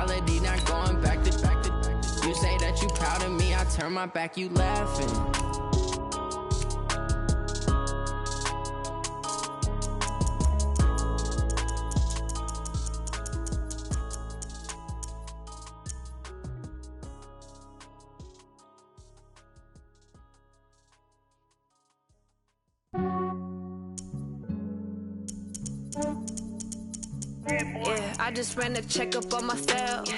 reality, not going back to. You say that you proud of me, I turn my back, you laughing. Yeah, I just ran a checkup on myself.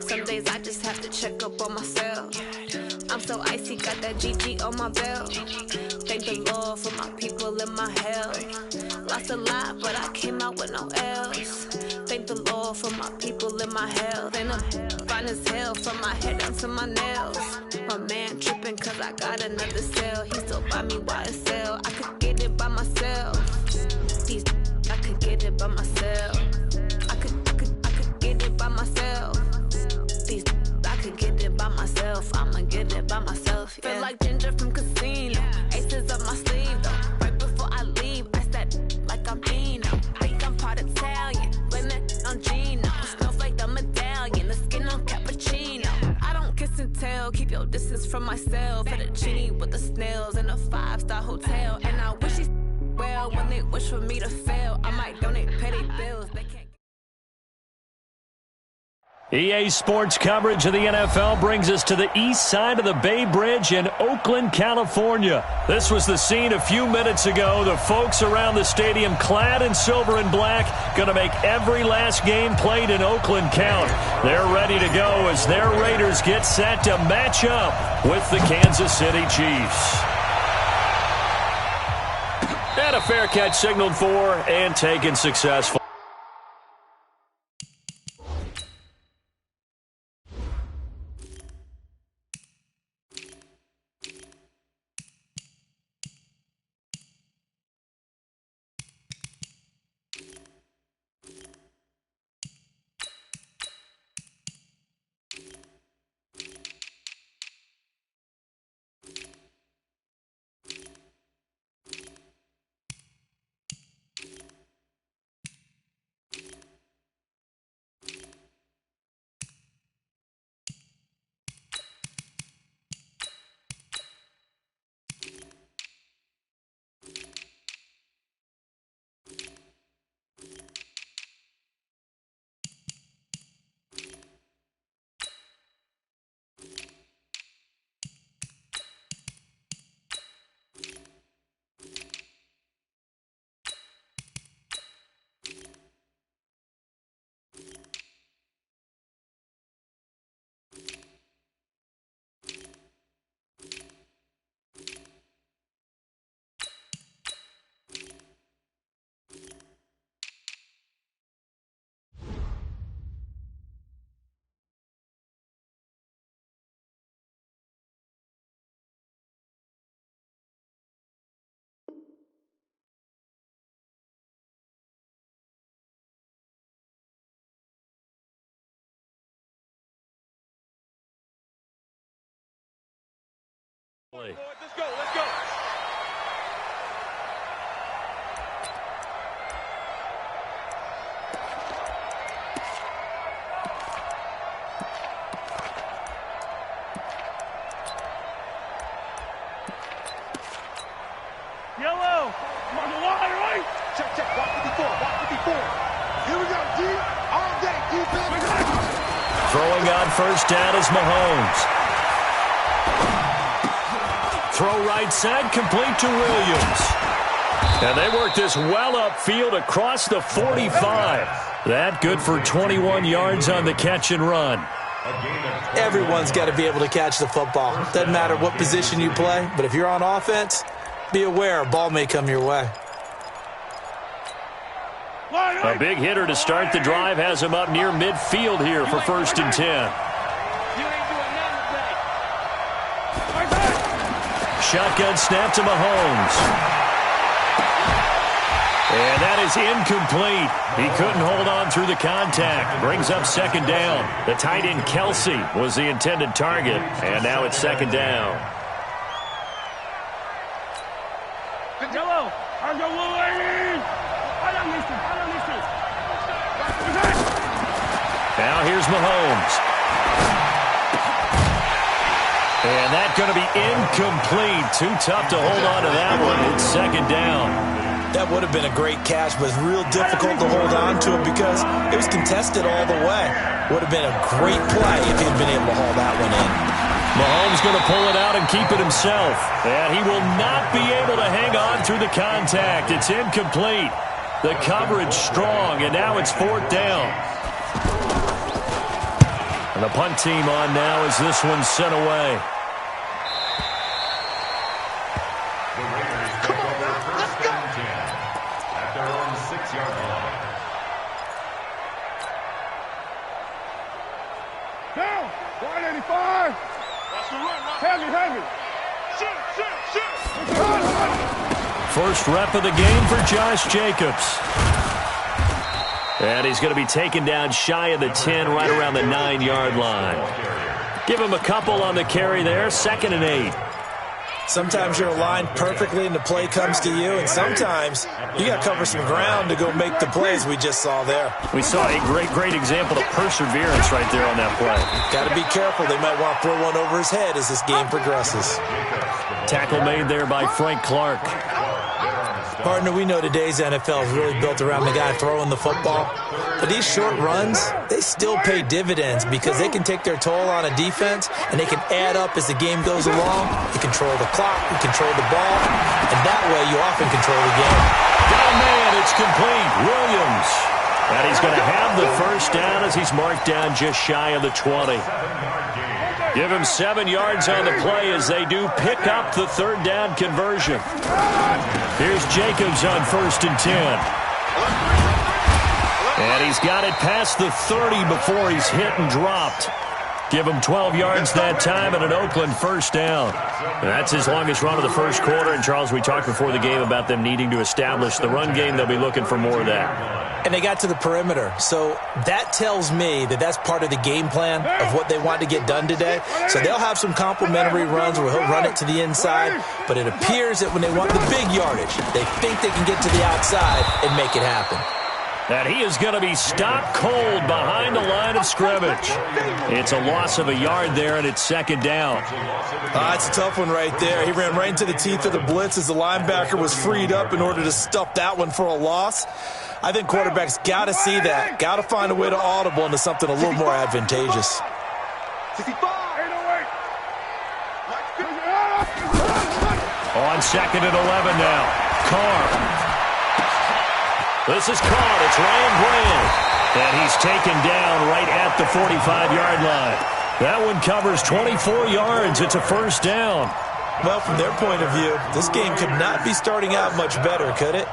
Some days I just have to check up on myself. I'm so icy, got that GG on my belt. Thank the Lord for my people and my health. Lost a lot, but I came out with no L's. Thank the Lord for my people and my health. And I'm fine as hell from my head down to my nails. My man tripping cause I got another cell. He still buy me YSL. I could get it by myself. These I could get it by myself. I could get it by myself. These I could get it by myself. I'ma get it by myself. Yeah. Feel like Ginger from Casino. Aces up my sleeve though. Right before I leave, I said like I'm Dino. Think I'm part Italian. Blame it on Gino. Snowflake the medallion. The skin on cappuccino. I don't kiss and tell. Keep your distance from myself. Fettuccine with the snails in a 5-star hotel. And I wish he's well when they wish for me to fail. I might donate petty bills. They can't. EA Sports coverage of the NFL brings us to the east side of the Bay Bridge in Oakland, California. This was the scene a few minutes ago. The folks around the stadium clad in silver and black going to make every last game played in Oakland count. They're ready to go as their Raiders get set to match up with the Kansas City Chiefs. And a fair catch signaled for and taken successful. Let's go, let's go. Yellow. On the line, right? Check, check. Walk 54, walk 54. Here we go, D. All day, defense. Throwing on first down is Mahomes. Throw right side, complete to Williams. And they work this well upfield across the 45. That good for 21 yards on the catch and run. Everyone's got to be able to catch the football. Doesn't matter what position you play, but if you're on offense, be aware a ball may come your way. A big hitter to start the drive has him up near midfield here for 1st and 10. Shotgun snap to Mahomes. And that is incomplete. He couldn't hold on through the contact. Brings up 2nd down. The tight end Kelsey was the intended target. And now it's 2nd down. Yellow. Now here's Mahomes. And that's going to be incomplete. Too tough to hold on to that one. It's second down. That would have been a great catch, but it's real difficult to hold on to it because it was contested all the way. Would have been a great play if he had been able to haul that one in. Mahomes going to pull it out and keep it himself. And he will not be able to hang on through the contact. It's incomplete. The coverage strong, and now it's fourth down. And the punt team on now as this one's sent away. Down. 185. That's the run. Heavy. Shoot. First rep of the game for Josh Jacobs. And he's going to be taken down shy of the 10, right around the 9-yard line. Give him a couple on the carry there, 2nd and 8. Sometimes you're aligned perfectly and the play comes to you, and sometimes you got to cover some ground to go make the plays we just saw there. We saw a great example of perseverance right there on that play. Got to be careful. They might want to throw one over his head as this game progresses. Tackle made there by Frank Clark. Partner, we know today's NFL is really built around the guy throwing the football. But these short runs, they still pay dividends because they can take their toll on a defense and they can add up as the game goes along. You control the clock, you control the ball, and that way you often control the game. Got a man, it's complete. Williams. And he's going to have the first down as he's marked down just shy of the 20. Give him 7 yards on the play as they do pick up the third down conversion. Here's Jacobs on 1st and 10. And he's got it past the 30 before he's hit and dropped. Give him 12 yards that time and an Oakland first down. And that's his longest run of the first quarter. And, Charles, we talked before the game about them needing to establish the run game. They'll be looking for more of that. And they got to the perimeter. So that tells me that that's part of the game plan of what they want to get done today. So they'll have some complementary runs where he'll run it to the inside. But it appears that when they want the big yardage, they think they can get to the outside and make it happen. And he is going to be stopped cold behind the line of scrimmage. It's a loss of a yard there, and it's second down. It's a tough one right there. He ran right into the teeth of the blitz as the linebacker was freed up in order to stuff that one for a loss. I think quarterbacks got to see that. Got to find a way to audible into something a little more advantageous. 65. On 2nd and 11 now. Carr. This is caught. It's Ryan Grant. And he's taken down right at the 45-yard line. That one covers 24 yards. It's a first down. Well, from their point of view, this game could not be starting out much better, could it?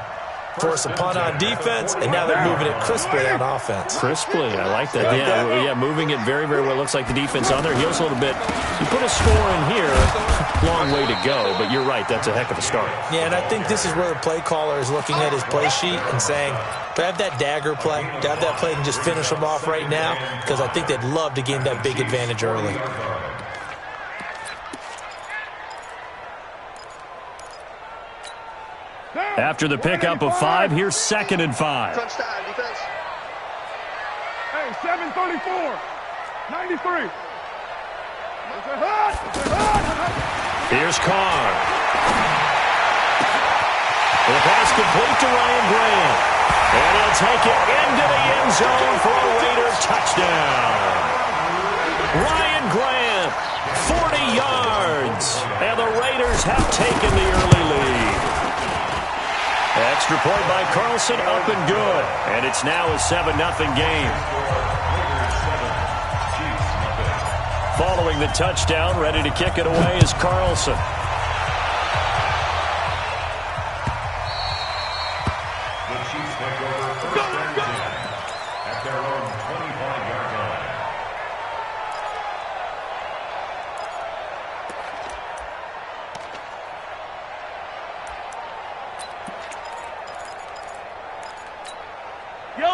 Force a punt on defense, and now they're moving it crisply on offense. Crisply, I like that. Yeah, moving it very, very well. Looks like the defense on their heels a little bit. You put a score in here, long way to go, but you're right, that's a heck of a start. Yeah, and I think this is where the play caller is looking at his play sheet and saying, do I have that dagger play? Do I have that play and just finish them off right now? Because I think they'd love to gain that big advantage early. After the pickup of 5, here's 2nd and 5. Touchdown, defense. Hey, 734. 93. Here's Carr. The pass complete to Ryan Grant. And he'll take it into the end zone for a Raider touchdown. Ryan Grant, 40 yards. And the Raiders have taken the early lead. Extra point by Carlson, up and good. And it's now a 7-0 game. Following the touchdown, ready to kick it away is Carlson. The Chiefs take over first and 10 at their own 25-yard line.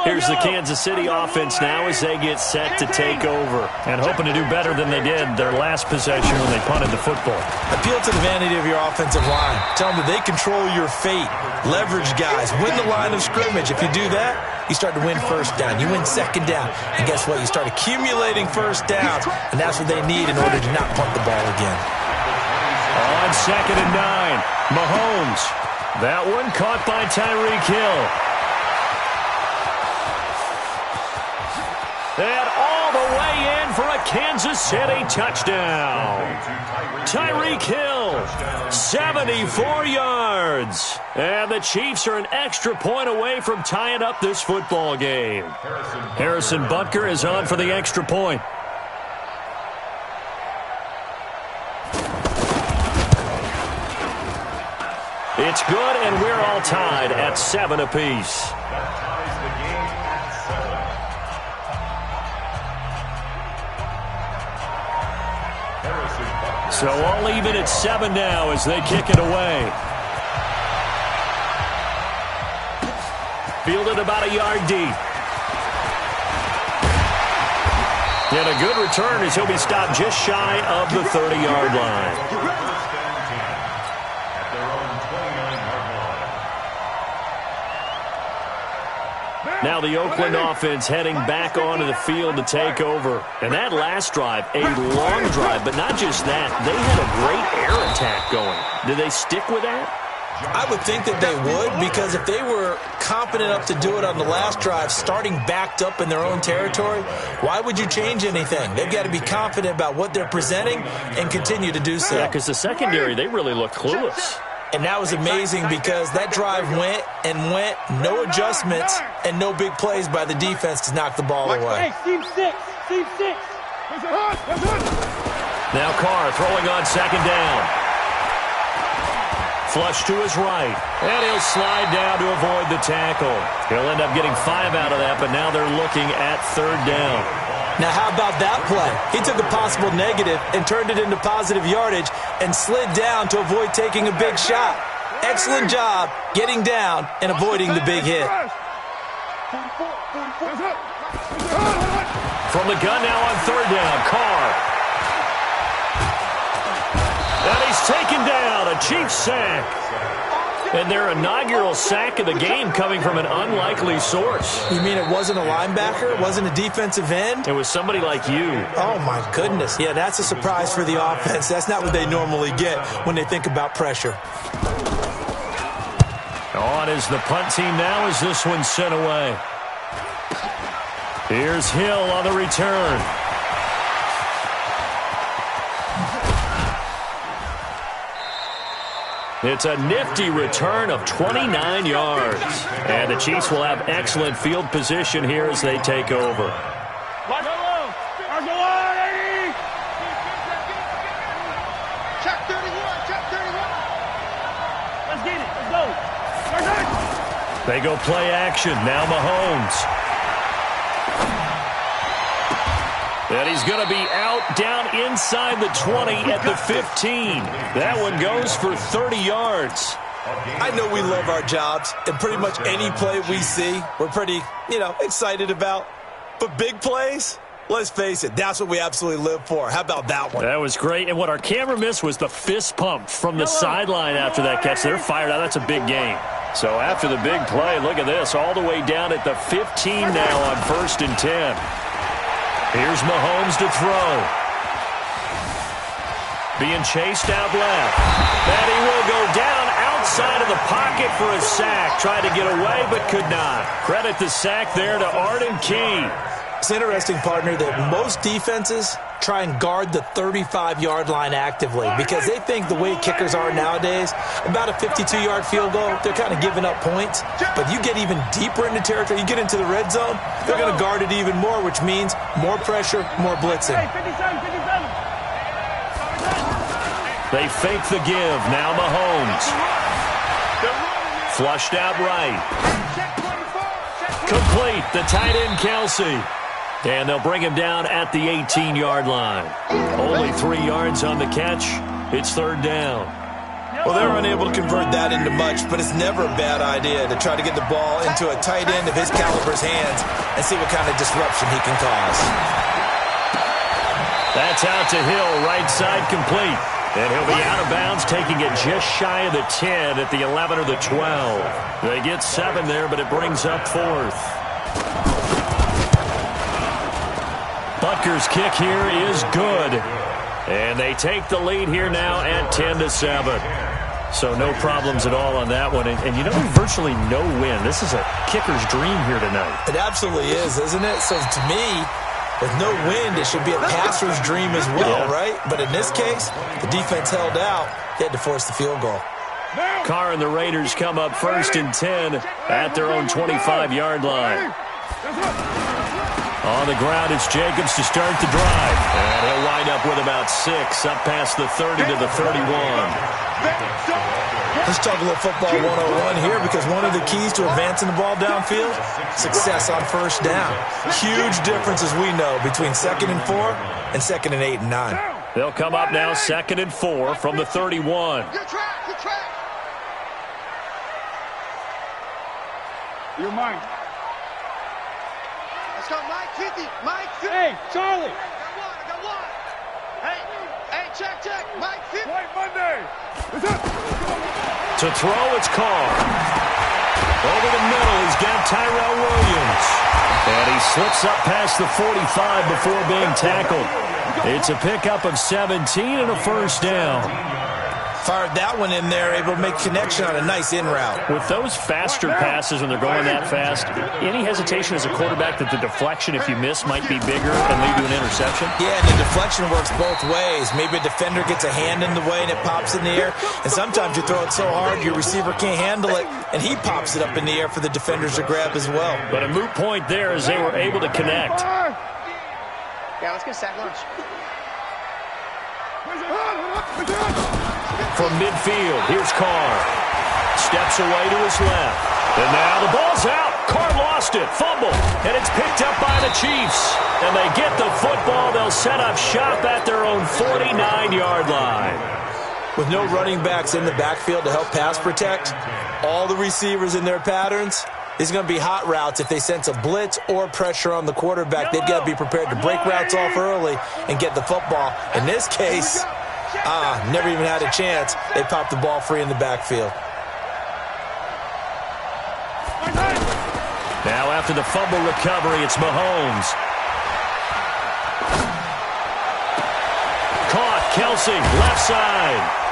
Here's the Kansas City offense now as they get set to take over. And hoping to do better than they did their last possession when they punted the football. Appeal to the vanity of your offensive line. Tell them that they control your fate. Leverage guys. Win the line of scrimmage. If you do that, you start to win first down. You win second down. And guess what? You start accumulating first downs. And that's what they need in order to not punt the ball again. On 2nd and 9, Mahomes. That one caught by Tyreek Hill. And all the way in for a Kansas City touchdown. Tyreek Hill, 74 yards. And the Chiefs are an extra point away from tying up this football game. Harrison Butker is on for the extra point. It's good, and we're all tied at 7 apiece. So all even at 7 now as they kick it away. Fielded about a yard deep. And a good return as he'll be stopped just shy of the 30-yard line. Now the Oakland offense heading back onto the field to take over. And that last drive, a long drive, but not just that. They had a great air attack going. Did they stick with that? I would think that they would, because if they were confident enough to do it on the last drive, starting backed up in their own territory, why would you change anything? They've got to be confident about what they're presenting and continue to do so. Yeah, because the secondary, they really looked clueless. And that was amazing because that drive went and went, no adjustments and no big plays by the defense to knock the ball away. Now Carr throwing on 2nd down. Flush to his right. And he'll slide down to avoid the tackle. He'll end up getting 5 out of that, but now they're looking at 3rd down. Now, how about that play? He took a possible negative and turned it into positive yardage and slid down to avoid taking a big shot. Excellent job getting down and avoiding the big hit. From the gun now on 3rd down, Carr. And he's taken down, a Chiefs sack. And their inaugural sack of the game coming from an unlikely source. You mean it wasn't a linebacker? It wasn't a defensive end? It was somebody like you. Oh, my goodness. Yeah, that's a surprise for the offense. That's not what they normally get when they think about pressure. On is the punt team now as this one's sent away. Here's Hill on the return. It's a nifty return of 29 yards. And the Chiefs will have excellent field position here as they take over. Check 31, check 31. Let's get it, let's go. They go play action. Now Mahomes. And he's going to be out down inside the 20 at the 15. That one goes for 30 yards. I know we love our jobs, and pretty much any play we see, we're pretty, excited about. But big plays, let's face it, that's what we absolutely live for. How about that one? That was great. And what our camera missed was the fist pump from the sideline after that catch. They're fired out. That's a big game. So after the big play, look at this, all the way down at the 15 now on 1st and 10. Here's Mahomes to throw. Being chased out left. And he will go down outside of the pocket for a sack. Tried to get away, but could not. Credit the sack there to Arden Key. It's interesting, partner, that most defenses try and guard the 35-yard line actively because they think the way kickers are nowadays, about a 52-yard field goal, they're kind of giving up points. But you get even deeper into territory, you get into the red zone, they're going to guard it even more, which means more pressure, more blitzing. They fake the give. Now Mahomes. Flushed out right. Complete. The tight end, Kelsey. And they'll bring him down at the 18-yard line. Only 3 yards on the catch. It's 3rd down. Well, they're unable to convert that into much, but it's never a bad idea to try to get the ball into a tight end of his caliber's hands and see what kind of disruption he can cause. That's out to Hill, right side complete. And he'll be out of bounds, taking it just shy of the 10 at the 11 or the 12. They get 7 there, but it brings up 4th. Butker's kick here is good. And they take the lead here now at 10-7. So no problems at all on that one. And you know, virtually no win. This is a kicker's dream here tonight. It absolutely is, isn't it? So to me, with no wind, it should be a passer's dream as well, right? But in this case, the defense held out. They had to force the field goal. Carr and the Raiders come up 1st and 10 at their own 25-yard line. On the ground, it's Jacobs to start the drive. And he'll wind up with about 6, up past the 30 to the 31. Let's talk a little football 101 here, because one of the keys to advancing the ball downfield, success on first down. Huge difference, as we know, between 2nd and 4 and 2nd and 8 and 9. They'll come up now 2nd and 4 from the 31. Good track, good track. You're mine. Let's go, Mike 50. Mike 50. Hey, Charlie. I got one. Hey, check. Mike 50. White Monday. To throw, it's Carr. Over the middle, he's got Tyrell Williams. And he slips up past the 45 before being tackled. It's a pickup of 17 and a first down. Fired that one in there, able to make connection on a nice in route. With those faster passes when they're going that fast, any hesitation as a quarterback that the deflection, if you miss, might be bigger and lead to an interception? Yeah, and the deflection works both ways. Maybe a defender gets a hand in the way and it pops in the air. And sometimes you throw it so hard your receiver can't handle it, and he pops it up in the air for the defenders to grab as well. But a moot point there as they were able to connect. Yeah, let's get sack lunch. From midfield, here's Carr. Steps away to his left. And now the ball's out. Carr lost it. Fumble. And it's picked up by the Chiefs. And they get the football. They'll set up shop at their own 49-yard line. With no running backs in the backfield to help pass protect, all the receivers in their patterns, these are going to be hot routes. If they sense a blitz or pressure on the quarterback, they've got to be prepared to break routes off early and get the football. In this case, never even had a chance. They popped the ball free in the backfield. Now after the fumble recovery, it's Mahomes. Caught, Kelsey, left side.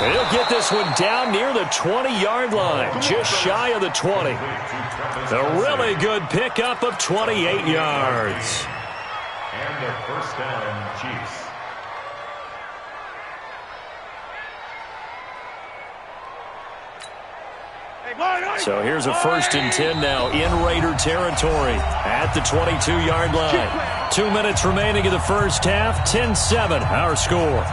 And he'll get this one down near the 20-yard line, just shy of the 20. A really good pickup of 28 yards. And their first down, Chiefs. So here's a 1st and 10 now in Raider territory at the 22-yard line. 2 minutes remaining in the first half. 10-7 our score.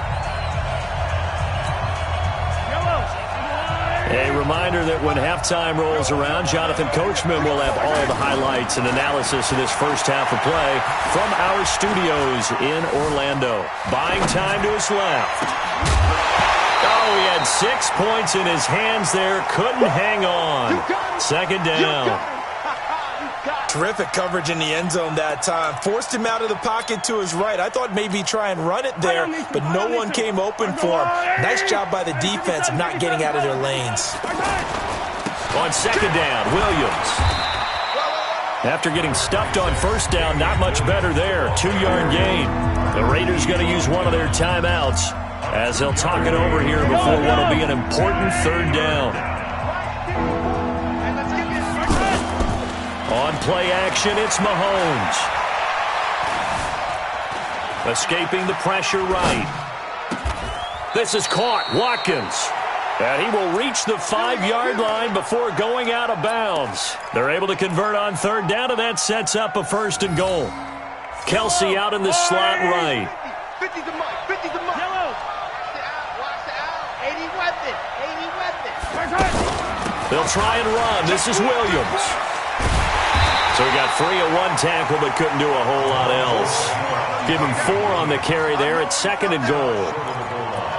A reminder that when halftime rolls around, Jonathan Coachman will have all the highlights and analysis of this first half of play from our studios in Orlando. Buying time to his left. Oh, he had 6 points in his hands there. Couldn't hang on. 2nd down. Terrific coverage in the end zone that time. Forced him out of the pocket to his right. I thought maybe try and run it there, but no one came open for him. Nice job by the defense of not getting out of their lanes. On 2nd down, Williams. After getting stuffed on 1st down, not much better there. 2-yard gain. The Raiders going to use one of their timeouts as they'll talk it over here before what will be an important 3rd down. On play action, it's Mahomes. Escaping the pressure right. This is caught. Watkins. And he will reach the 5-yard line before going out of bounds. They're able to convert on 3rd down, and that sets up a 1st and goal. Kelsey out in the slot right. 50's the mark. 50's the mark. Yellow. Watch the out. 80 weapon. 80 weapon. They'll try and run. This is Williams. So he got free of one tackle but couldn't do a whole lot else. Give him 4 on the carry there at 2nd and goal.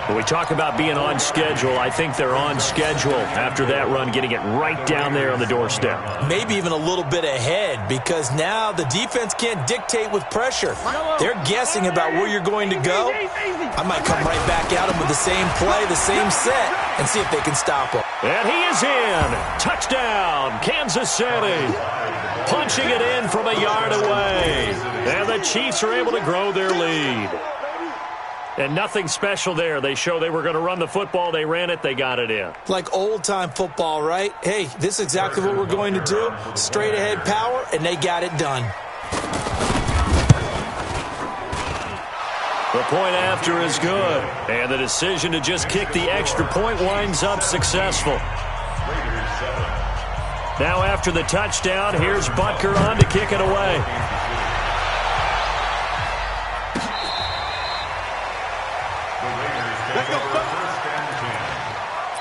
When we talk about being on schedule, I think they're on schedule after that run, getting it right down there on the doorstep. Maybe even a little bit ahead, because now the defense can't dictate with pressure. They're guessing about where you're going to go. I might come right back at them with the same play, the same set, and see if they can stop them. And he is in. Touchdown, Kansas City. Punching it in from a yard away. And the Chiefs are able to grow their lead. And nothing special there. They show they were going to run the football. They ran it. They got it in. Like old-time football, right? Hey, this is exactly what we're going to do. Straight-ahead power, and they got it done. The point after is good. And the decision to just kick the extra point winds up successful. Now after the touchdown, here's Butker on to kick it away. Let's go. First and 10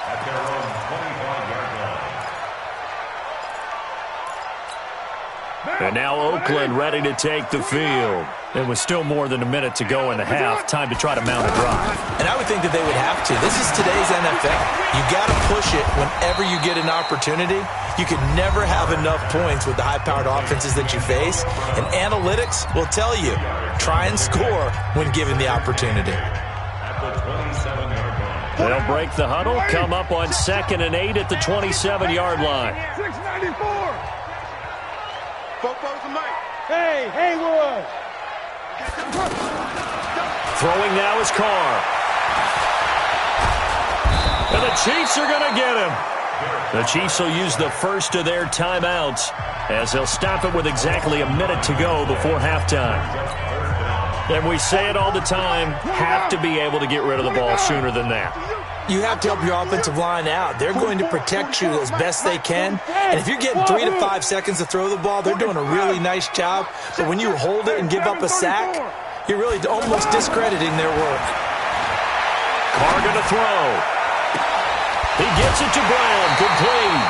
at their own 25-yard line. And now Oakland ready to take the field. It was still more than a minute to go in the half. Time to try to mount a drive. And I would think that they would have to. This is today's NFL. You got to push it whenever you get an opportunity. You can never have enough points with the high-powered offenses that you face. And analytics will tell you, try and score when given the opportunity. They'll break the huddle, come up on 2nd and 8 at the 27-yard line. 694. Hey, Haywood. Throwing now is Carr. And the Chiefs are going to get him. The Chiefs will use the first of their timeouts as they'll stop it with exactly a minute to go before halftime. And we say it all the time, have to be able to get rid of the ball sooner than that. You have to help your offensive line out. They're going to protect you as best they can. And if you're getting 3 to 5 seconds to throw the ball, they're doing a really nice job. But when you hold it and give up a sack, you're really almost discrediting their work. Carr going to throw. He gets it to Brown, complete.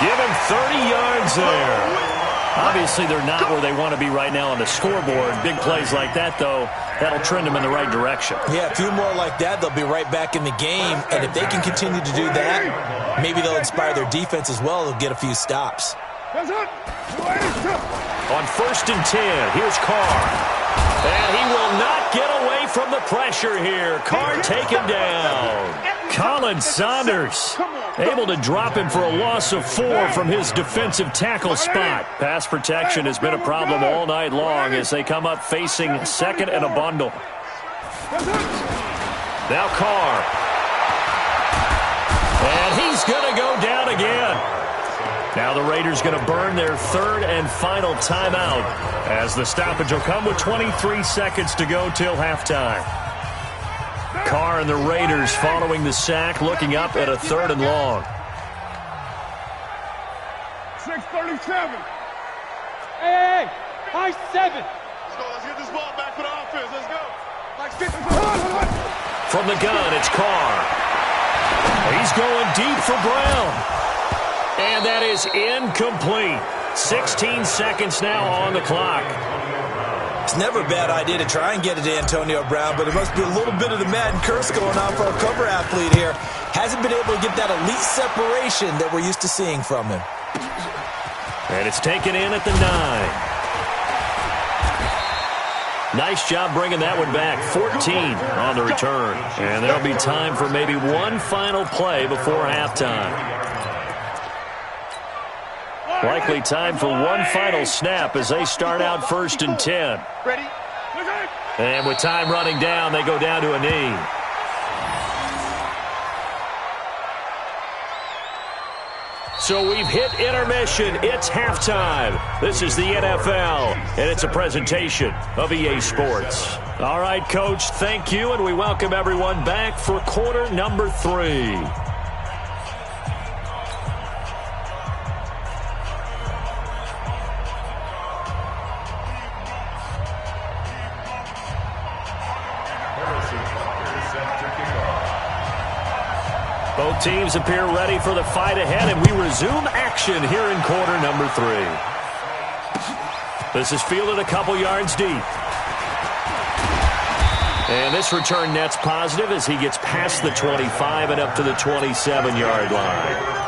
Give him 30 yards there. Obviously, they're not where they want to be right now on the scoreboard. Big plays like that, though, that'll trend them in the right direction. Yeah, a few more like that, they'll be right back in the game. And if they can continue to do that, maybe they'll inspire their defense as well. They'll get a few stops. On 1st and 10, here's Carr. And he will not get away from the pressure here. Carr taken down. Colin Saunders able to drop him for a loss of 4 from his defensive tackle spot. Pass protection has been a problem all night long as they come up facing 2nd and a bundle. Now Carr. And he's going to go down again. Now the Raiders going to burn their 3rd and final timeout as the stoppage will come with 23 seconds to go till halftime. Carr and the Raiders following the sack, looking up at a 3rd and long. 6:37. Hey, high 7. Let's go. Let's get this ball back for the offense. Let's go. From the gun, it's Carr. He's going deep for Brown. And that is incomplete. 16 seconds now on the clock. It's never a bad idea to try and get it to Antonio Brown, but it must be a little bit of the Madden curse going on for a cover athlete here. Hasn't been able to get that elite separation that we're used to seeing from him. And it's taken in at the 9. Nice job bringing that one back. 14 on the return. And there'll be time for maybe one final play before halftime. Likely time for one final snap as they start out 1st and 10. Ready? And with time running down, they go down to a knee. So we've hit intermission. It's halftime. This is the NFL, and it's a presentation of EA Sports. All right, Coach, thank you, and we welcome everyone back for quarter number 3. Both teams appear ready for the fight ahead, and we resume action here in quarter number 3. This is fielded a couple yards deep. And this return net's positive as he gets past the 25 and up to the 27-yard line.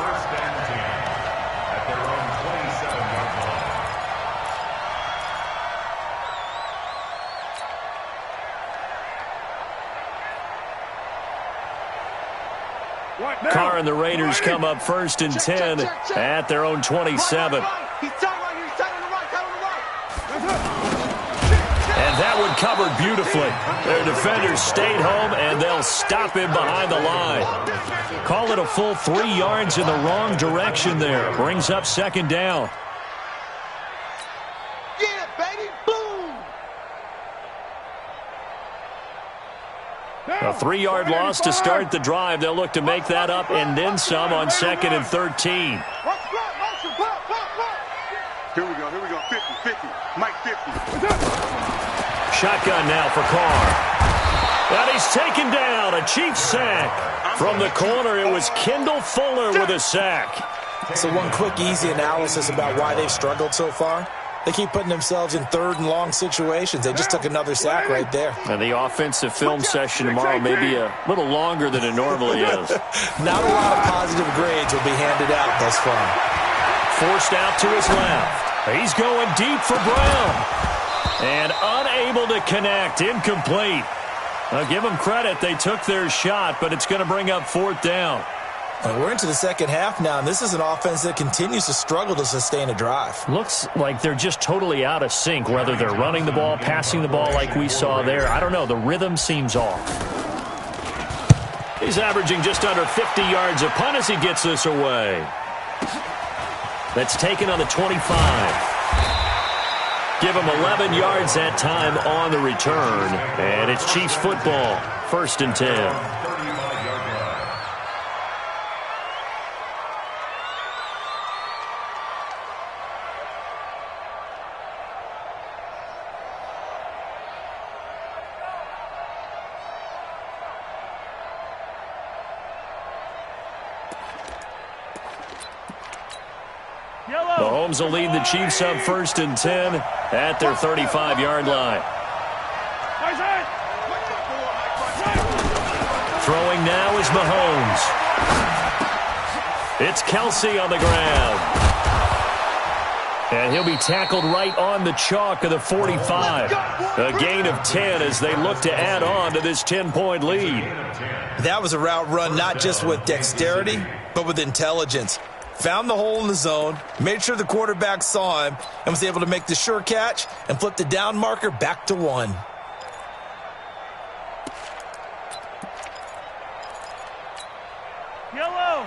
Carr and the Raiders come up 1st and 10 at their own 27. He's tight right here. He's tight on the right. Tight on the right. covered beautifully. Their defenders stayed home, and they'll stop him behind the line. Call it a full 3 yards in the wrong direction there. Brings up second down. Yeah, baby, boom! A 3-yard loss to start the drive. They'll look to make that up and then some on 2nd and 13. Here we go, 50, Mike 50. Shotgun now for Carr. And he's taken down. A Chiefs sack. From the corner, it was Kendall Fuller with a sack. So one quick, easy analysis about why they've struggled so far. They keep putting themselves in 3rd and long situations. They just took another sack right there. And the offensive film session tomorrow may be a little longer than it normally is. Not a lot of positive grades will be handed out thus far. Forced out to his left. He's going deep for Brown. And unable to connect. Incomplete. I'll give them credit. They took their shot, but it's going to bring up 4th down. And we're into the second half now, and this is an offense that continues to struggle to sustain a drive. Looks like they're just totally out of sync, whether they're running the ball, passing the ball like we saw there. I don't know. The rhythm seems off. He's averaging just under 50 yards a punt as he gets this away. That's taken on the 25. Give him 11 yards that time on the return. And it's Chiefs football, 1st and 10. Mahomes will lead the Chiefs up 1st and 10 at their 35-yard line. Throwing now is Mahomes. It's Kelsey on the ground. And he'll be tackled right on the chalk of the 45. A gain of 10 as they look to add on to this 10-point lead. That was a route run not just with dexterity, but with intelligence. Found the hole in the zone, made sure the quarterback saw him, and was able to make the sure catch and flip the down marker back to 1. Yellow.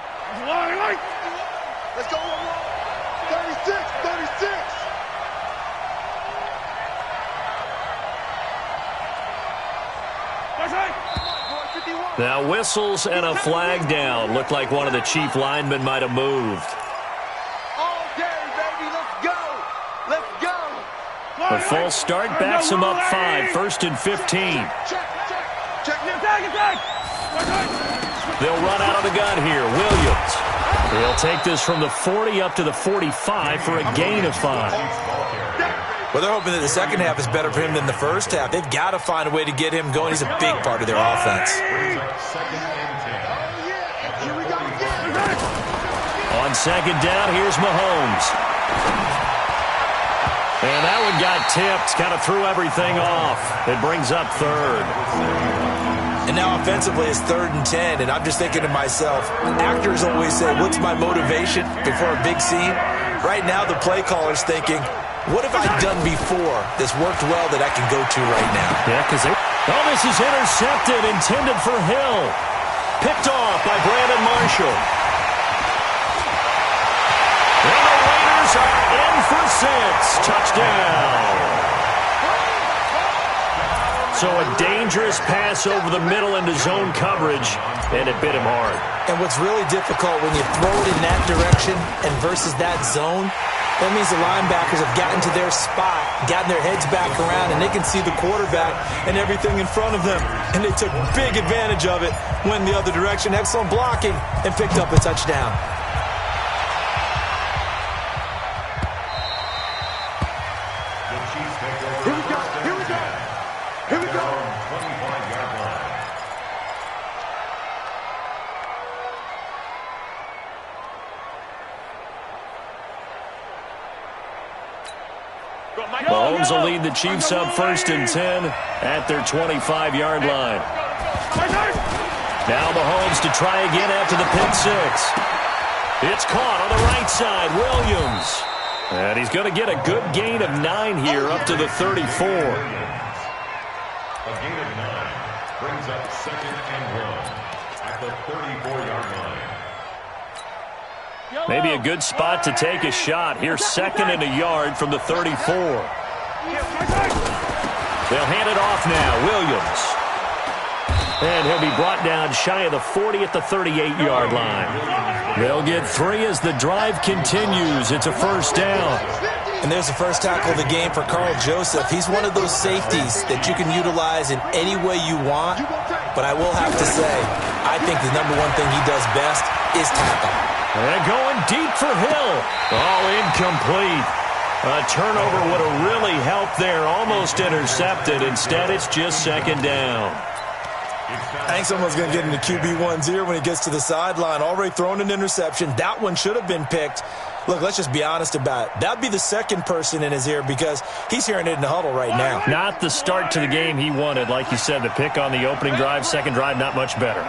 Let's go. 36. Now whistles and a flag down. Looked like one of the Chief linemen might have moved. All day, baby. Let's go. The false start backs him up 5, 1st and 15. Check. They'll run out of the gun here. Williams. He'll take this from the 40 up to the 45 for a gain of 5. Well, they're hoping that the second half is better for him than the first half. They've got to find a way to get him going. He's a big part of their offense. On 2nd down, here's Mahomes. And that one got tipped. Kind of threw everything off. It brings up 3rd. And now offensively it's 3rd and 10, and I'm just thinking to myself, actors always say, what's my motivation before a big scene? Right now the play caller's thinking, what have I done before that's worked well that I can go to right now? Yeah, because this is intercepted, intended for Hill. Picked off by Brandon Marshall. And the Raiders are in for 6. Touchdown. So a dangerous pass over the middle into zone coverage, and it bit him hard. And what's really difficult when you throw it in that direction and versus that zone, that means the linebackers have gotten to their spot, gotten their heads back around, and they can see the quarterback and everything in front of them. And they took big advantage of it, went the other direction, excellent blocking, and picked up a touchdown. Here we go. 25-yard line. Mahomes will lead the Chiefs up 1st and 10 at their 25-yard line. Now Mahomes to try again after the pick 6. It's caught on the right side. Williams. And he's going to get a good gain of 9 here up to the 34. A gain of 9 brings up 2nd and 1 at the 34-yard line. Maybe a good spot to take a shot. Here's 2nd and a yard from the 34. They'll hand it off now. Williams. And he'll be brought down shy of the 40 at the 38-yard line. They'll get 3 as the drive continues. It's a first down. And there's the first tackle of the game for Carl Joseph. He's one of those safeties that you can utilize in any way you want. But I will have to say, I think the number one thing he does best is tackle. And going deep for Hill. All incomplete. A turnover would have really helped there. Almost intercepted. Instead, it's just 2nd down. I think someone's going to get into QB1's ear when he gets to the sideline. Already thrown an interception. That one should have been picked. Look, let's just be honest about it. That would be the second person in his ear because he's hearing it in the huddle right now. Not the start to the game he wanted. Like you said, the pick on the opening drive, second drive, not much better.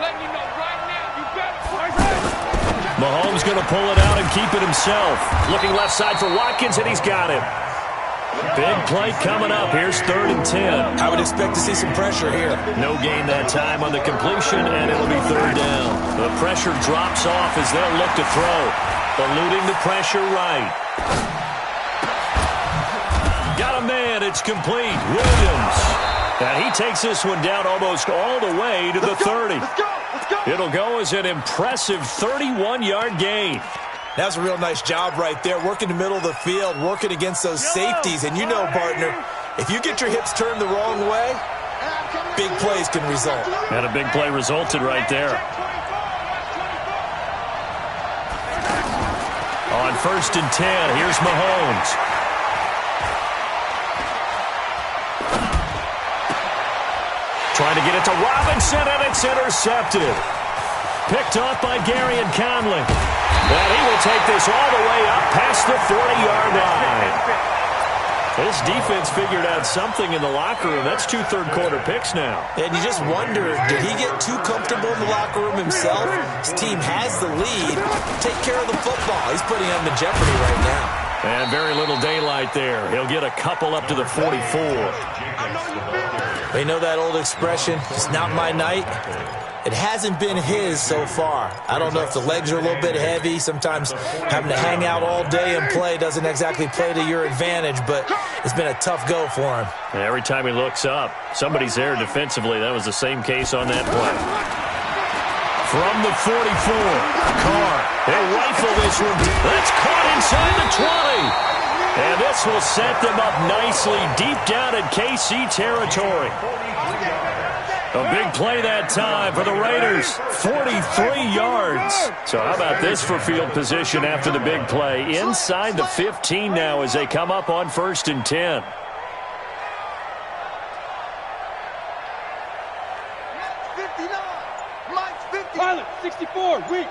Mahomes going to pull it out and keep it himself. Looking left side for Watkins, and he's got him. Big play coming up. Here's 3rd and 10. I would expect to see some pressure here. No gain that time on the completion, and it'll be 3rd down. The pressure drops off as they'll look to throw. Eluding the pressure right. Got a man. It's complete. Williams. And he takes this one down almost all the way to the 30. It'll go as an impressive 31-yard gain. That's a real nice job right there, working the middle of the field, working against those safeties. And you know, partner, if you get your hips turned the wrong way, big plays can result. And a big play resulted right there. On 1st and 10, here's Mahomes. Trying to get it to Robinson, and it's intercepted. Picked off by Gary and Conley. And he will take this all the way up past the 40-yard line. This defense figured out something in the locker room. That's 2 third-quarter picks now. And you just wonder, did he get too comfortable in the locker room himself? His team has the lead. Take care of the football. He's putting them in jeopardy right now. And very little daylight there. He'll get a couple up to the 44. You know that old expression, it's not my night? It hasn't been his so far. I don't know if the legs are a little bit heavy. Sometimes having to hang out all day and play doesn't exactly play to your advantage, but it's been a tough go for him. And every time he looks up, somebody's there defensively. That was the same case on that play. From the 44, Carr. They'll rifle this one. That's caught inside the 20. And this will set them up nicely deep down in KC territory. A big play that time for the Raiders. 43 yards. So how about this for field position after the big play? Inside the 15 now as they come up on 1st and 10. Pilot, 64, weak.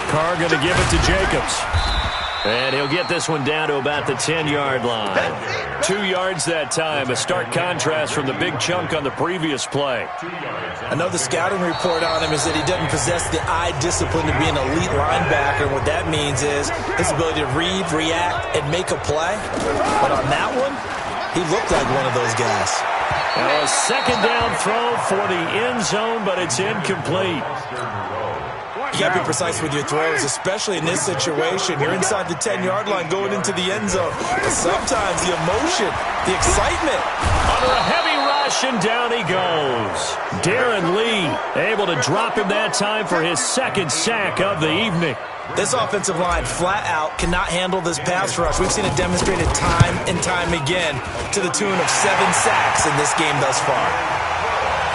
Carr going to give it to Jacobs. And he'll get this one down to about the 10-yard line. 2 yards that time, a stark contrast from the big chunk on the previous play. I know the scouting report on him is that he doesn't possess the eye discipline to be an elite linebacker. And what that means is his ability to read, react, and make a play. But on that one, he looked like one of those guys. Now a 2nd down throw for the end zone, but it's incomplete. You got to be precise with your throws, especially in this situation. You're inside the 10-yard line going into the end zone. But sometimes the emotion, the excitement. Under a heavy rush, and down he goes. Darren Lee able to drop him that time for his 2nd sack of the evening. This offensive line flat out cannot handle this pass rush. We've seen it demonstrated time and time again to the tune of 7 sacks in this game thus far.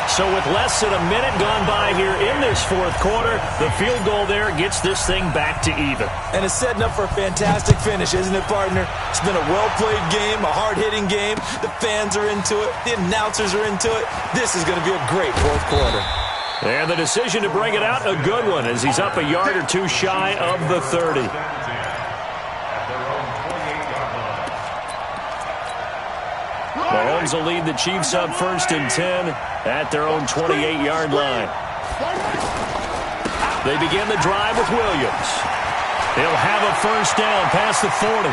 So with less than a minute gone by here in this 4th quarter, the field goal there gets this thing back to even. And it's setting up for a fantastic finish, isn't it, partner? It's been a well-played game, a hard-hitting game. The fans are into it. The announcers are into it. This is going to be a great 4th quarter. And the decision to bring it out, a good one, as he's up a yard or two shy of the 30. Mahomes will lead the Chiefs up 1st and 10 at their own 28-yard line. They begin the drive with Williams. He'll have a first down past the 40.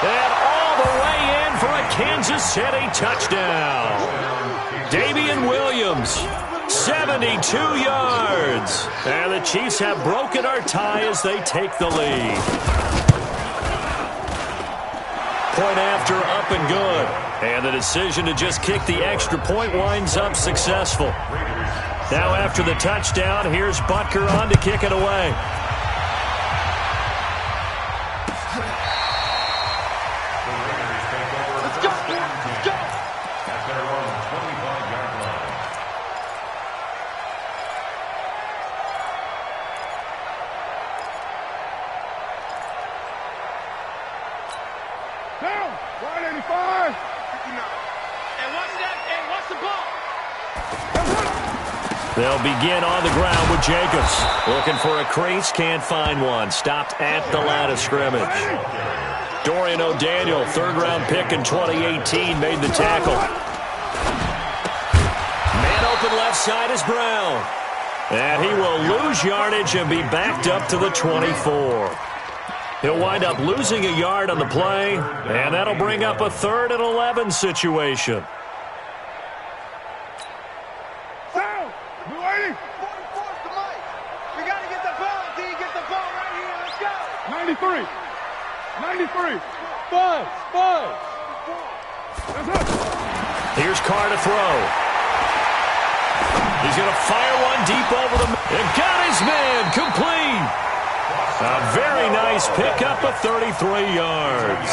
And Kansas City touchdown. Damian Williams, 72 yards. And the Chiefs have broken our tie as they take the lead. Point after, up and good. And the decision to just kick the extra point winds up successful. Now after the touchdown, here's Butker on to kick it away. They'll begin on the ground with Jacobs. Looking for a crease, can't find one. Stopped at the line of scrimmage. Dorian O'Daniel, third-round pick in 2018, made the tackle. Man open left side is Brown. And he will lose yardage and be backed up to the 24. He'll wind up losing a yard on the play, and that'll bring up a 3rd and 11 situation. Here's Carr to throw. He's going to fire one deep over the... And got his man complete. A very nice pickup of 33 yards.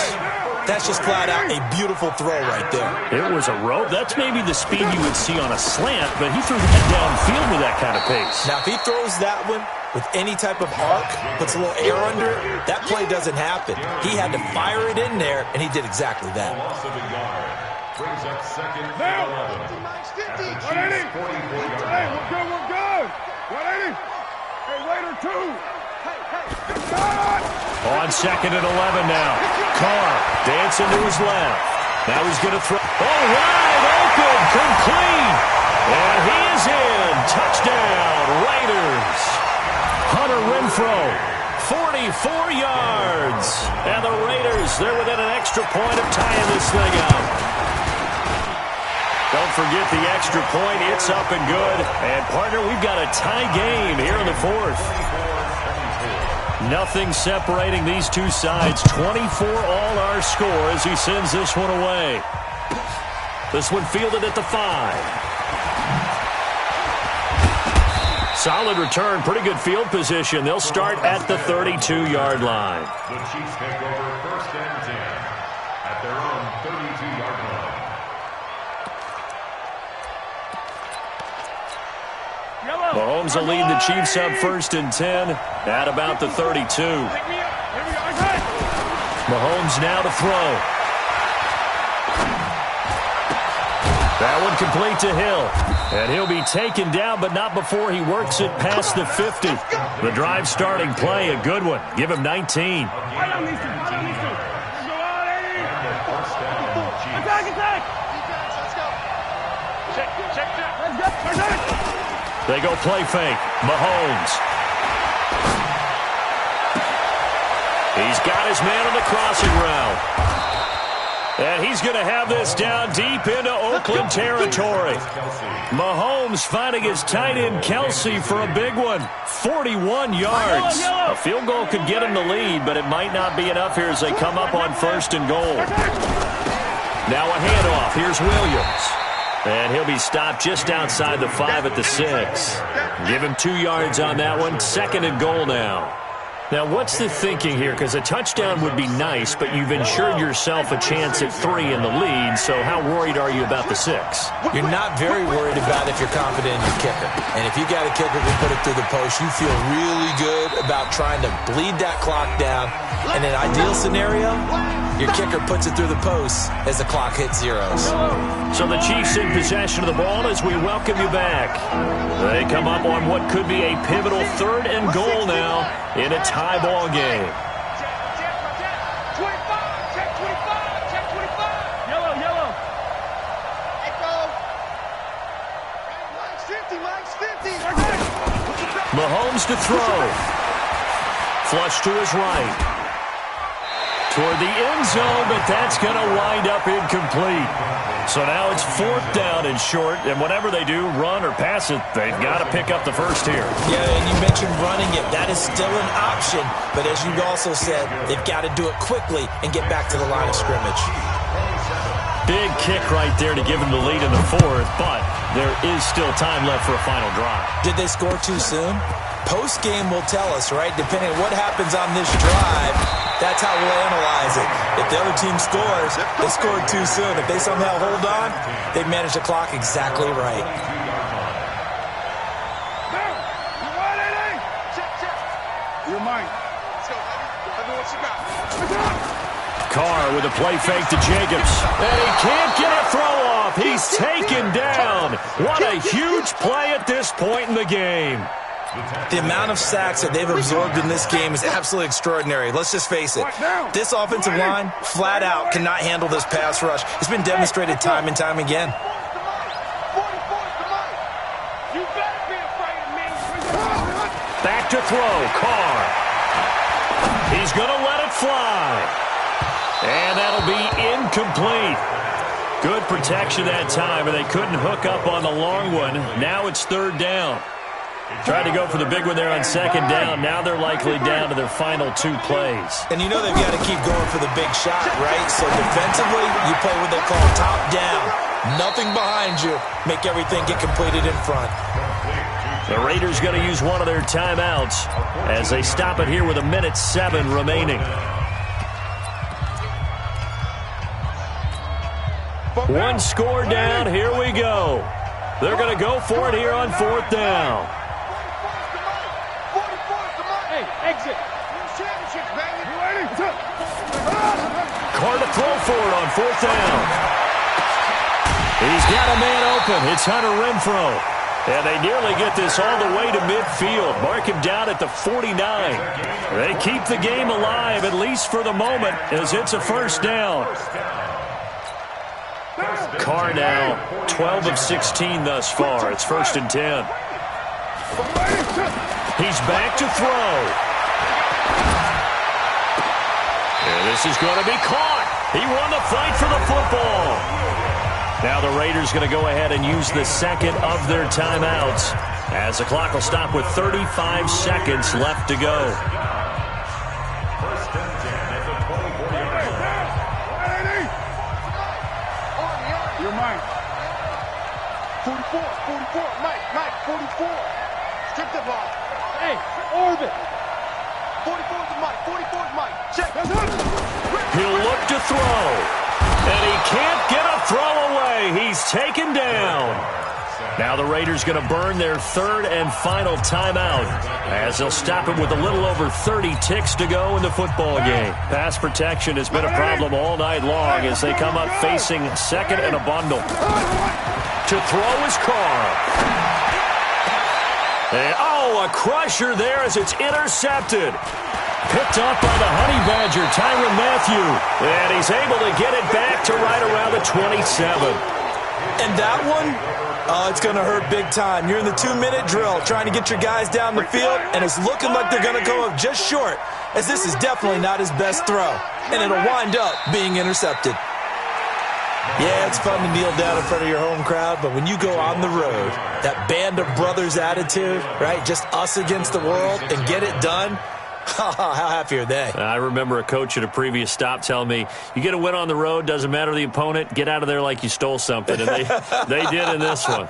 That's just flat out a beautiful throw right there. It was a rope. That's maybe the speed you would see on a slant, but he threw that downfield with that kind of pace. Now, if he throws that one with any type of arc, puts a little air under it, that play doesn't happen. He had to fire it in there, and he did exactly that. Loss of a yard. Brings up 2nd and 11. 180. Hey, we're good. 180. Hey, waiter, 2. On 2nd and 11 now. Carr dancing to his left. Now he's going to throw. Oh, wide open, complete. And he is in. Touchdown, Raiders. Hunter Renfrow, 44 yards. And the Raiders, they're within an extra point of tying this thing up. Don't forget the extra point. It's up and good. And, partner, we've got a tie game here in the 4th. Nothing separating these two sides. 24 all our score as he sends this one away. This one fielded at the 5. Solid return, pretty good field position. They'll start at the 32-yard line. The Chiefs take over 1st and 10 at their own 32-yard line. Mahomes will lead the Chiefs up 1st and 10 at about the 32. Mahomes now to throw. That one complete to Hill. And he'll be taken down, but not before he works it past the 50. The drive starting play, a good one. Give him 19. They go play fake. Mahomes. He's got his man on the crossing route. And he's going to have this down deep into Oakland territory. Mahomes finding his tight end Kelsey for a big one. 41 yards. A field goal could get him the lead, but it might not be enough here as they come up on 1st and goal. Now a handoff. Here's Williams. And he'll be stopped just outside the 5 at the 6. Give him 2 yards on that one. 2nd and goal now. Now, what's the thinking here? Because a touchdown would be nice, but you've ensured yourself a chance at 3 in the lead, so how worried are you about the 6? You're not very worried about if you're confident in your kicker. And if you got a kicker who put it through the post, you feel really good about trying to bleed that clock down. In an ideal scenario, your kicker puts it through the post as the clock hits zeros. So the Chiefs in possession of the ball as we welcome you back. They come up on what could be a pivotal 3rd and goal now in a tie ball game. Mahomes to throw. Flush to his right. toward the end zone, but that's going to wind up incomplete. So now it's 4th down and short, and whatever they do, run or pass it, they've got to pick up the first here. Yeah, and you mentioned running it. That is still an option, but as you also said, they've got to do it quickly and get back to the line of scrimmage. Big kick right there to give them the lead in the 4th, but there is still time left for a final drive. Did they score too soon? Post-game will tell us, right? Depending on what happens on this drive, that's how we'll analyze it. If the other team scores, they scored too soon. If they somehow hold on, they've managed the clock exactly right. You're mine. Let's go, baby. Let me know what you got. Carr with a play fake to Jacobs. And he can't get a throw off. He's taken down. What a huge play at this point in the game. The amount of sacks that they've absorbed in this game is absolutely extraordinary. Let's just face it. This offensive line, flat out, cannot handle this pass rush. It's been demonstrated time and time again. Back to throw. Carr. He's going to let it fly. And that'll be incomplete. Good protection that time, and they couldn't hook up on the long one. Now it's 3rd down. Tried to go for the big one there on 2nd down. Now they're likely down to their final 2 plays. And you know they've got to keep going for the big shot, right? So defensively, you play what they call top down. Nothing behind you. Make everything get completed in front. The Raiders going to use one of their timeouts as they stop it here with 1:07 remaining. One score down. Here we go. They're going to go for it here on 4th down. Exit. Championship, baby. You ready? Carr to throw for it on 4th down. He's got a man open. It's Hunter Renfrow. And they nearly get this all the way to midfield. Mark him down at the 49. They keep the game alive, at least for the moment, as it's a 1st down. Carr now 12 of 16 thus far. It's 1st and 10. He's back to throw. And this is going to be caught. He won the fight for the football. Now the Raiders going to go ahead and use the 2nd of their timeouts as the clock will stop with 35 seconds left to go. You're mine. 44, Mike, 44. Strip the ball. Hey, orbit. 44 is Mike, 44 is Mike. Check. He'll look to throw. And he can't get a throw away. He's taken down. Now the Raiders going to burn their 3rd and final timeout as they'll stop it with a little over 30 ticks to go in the football game. Pass protection has been a problem all night long as they come up facing 2nd and a bundle. To throw is Carr. And, a crusher there as it's intercepted. Picked up by the Honey Badger, Tyrann Mathieu. And he's able to get it back to right around the 27. And that one, it's going to hurt big time. You're in the 2-minute drill trying to get your guys down the field, and it's looking like they're going to go up just short, as this is definitely not his best throw. And it'll wind up being intercepted. Yeah, it's fun to kneel down in front of your home crowd, but when you go on the road, that band of brothers attitude, right, just us against the world, and get it done, how happy are they? I remember a coach at a previous stop telling me, you get a win on the road, doesn't matter the opponent, get out of there like you stole something. And they did in this one.